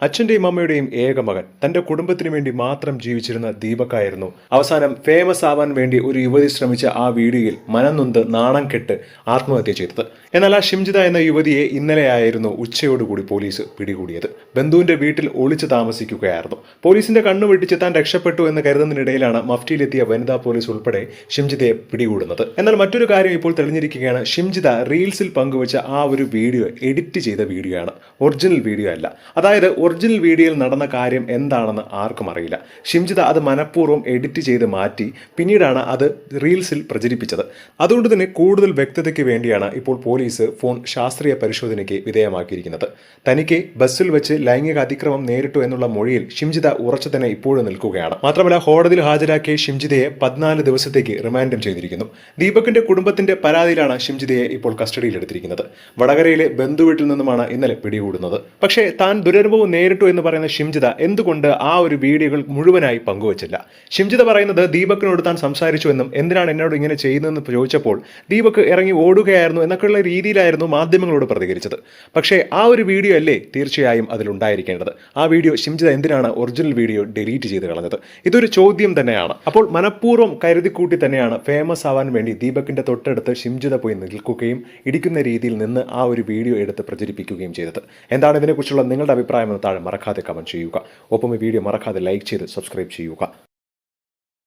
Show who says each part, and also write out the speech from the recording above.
Speaker 1: അച്ഛന്റെയും അമ്മയുടെയും ഏക മകൻ തന്റെ കുടുംബത്തിന് വേണ്ടി മാത്രം ജീവിച്ചിരുന്ന ദീപക്കായിരുന്നു അവസാനം ഫേമസ് ആവാൻ വേണ്ടി ഒരു യുവതി ശ്രമിച്ച ആ വീഡിയോയിൽ മനംനൊന്ത് നാണം കെട്ട് ആത്മഹത്യ ചെയ്തത്. എന്നാൽ ആ ഷിംജിത എന്ന യുവതിയെ ഇന്നലെയായിരുന്നു ഉച്ചയോടുകൂടി പോലീസ് പിടികൂടിയത്. ബന്ധുവിന്റെ വീട്ടിൽ ഒളിച്ചു താമസിക്കുകയായിരുന്നു. പോലീസിന്റെ കണ്ണു വെട്ടിച്ച് താൻ രക്ഷപ്പെട്ടു എന്ന് കരുതുന്നതിനിടയിലാണ് മഫ്റ്റിയിലെത്തിയ വനിതാ പോലീസ് ഉൾപ്പെടെ ഷിംജിതയെ പിടികൂടുന്നത്. എന്നാൽ മറ്റൊരു കാര്യം ഇപ്പോൾ തെളിഞ്ഞിരിക്കുകയാണ്. ഷിംജിത റീൽസിൽ പങ്കുവച്ച ആ ഒരു വീഡിയോ എഡിറ്റ് ചെയ്ത വീഡിയോ ആണ്, ഒറിജിനൽ വീഡിയോ അല്ല. അതായത് ഒറിജിനൽ വീഡിയോയിൽ നടന്ന കാര്യം എന്താണെന്ന് ആർക്കും അറിയില്ല. ഷിംജിത അത് മനഃപൂർവ്വം എഡിറ്റ് ചെയ്ത് മാറ്റി പിന്നീടാണ് അത് റീൽസിൽ പ്രചരിപ്പിച്ചത്. അതുകൊണ്ട് തന്നെ കൂടുതൽ വ്യക്തതയ്ക്ക് വേണ്ടിയാണ് ഇപ്പോൾ പോലീസ് ഫോൺ ശാസ്ത്രീയ പരിശോധനയ്ക്ക് വിധേയമാക്കിയിരിക്കുന്നത്. തനിക്ക് ബസ്സിൽ വെച്ച് ലൈംഗിക അതിക്രമം നേരിട്ടു എന്നുള്ള മൊഴിയിൽ ഷിംജിത ഉറച്ചു തന്നെ ഇപ്പോഴും നിൽക്കുകയാണ്. മാത്രമല്ല കോടതിയിൽ ഹാജരാക്കിയ ഷിംജിതയെ 14 ദിവസത്തേക്ക് റിമാൻഡും ചെയ്തിരിക്കുന്നു. ദീപകിന്റെ കുടുംബത്തിന്റെ പരാതിയിലാണ് ഷിംജിതയെ ഇപ്പോൾ കസ്റ്റഡിയിലെടുത്തിരിക്കുന്നത്. വടകരയിലെ ബന്ധുവീട്ടിൽ നിന്നുമാണ് ഇന്നലെ പിടികൂടുന്നത്. പക്ഷേ താൻ ദുരനുഭവം നേരിട്ടു എന്ന് പറയുന്ന ഷിംജിത എന്തുകൊണ്ട് ആ ഒരു വീഡിയോകൾ മുഴുവനായി പങ്കുവച്ചില്ല? ഷിംജിത പറയുന്നത് ദീപകിനോട് താൻ സംസാരിച്ചു എന്നും എന്തിനാണ് എന്നോട് ഇങ്ങനെ ചെയ്യുന്നതെന്ന് ചോദിച്ചപ്പോൾ ദീപക് ഇറങ്ങി ഓടുകയായിരുന്നു എന്നൊക്കെയുള്ള രീതിയിലായിരുന്നു മാധ്യമങ്ങളോട് പ്രതികരിച്ചത്. പക്ഷേ ആ ഒരു വീഡിയോ അല്ലേ തീർച്ചയായും അതിലുണ്ടായിരിക്കേണ്ടത്. ആ വീഡിയോ ഷിംജിത എന്തിനാണ് ഒറിജിനൽ വീഡിയോ ഡിലീറ്റ് ചെയ്ത് കളഞ്ഞത്? ഇതൊരു ചോദ്യം തന്നെയാണ്. അപ്പോൾ മനഃപൂർവ്വം കരുതിക്കൂട്ടി തന്നെയാണ് ഫേമസ് ആവാൻ വേണ്ടി ദീപകിന്റെ തൊട്ടടുത്ത് ഷിംജിത പോയി നിൽക്കുകയും ഇടിക്കുന്ന രീതിയിൽ നിന്ന് ആ ഒരു വീഡിയോ എടുത്ത് പ്രചരിപ്പിക്കുകയും ചെയ്തത്. എന്താണ് ഇതിനെക്കുറിച്ചുള്ള നിങ്ങളുടെ അഭിപ്രായം എന്ന് താഴെ മറക്കാതെ കമന്റ് ചെയ്യുക. ഒപ്പം ഈ വീഡിയോ മറക്കാതെ ലൈക്ക് ചെയ്ത് സബ്സ്ക്രൈബ് ചെയ്യുക.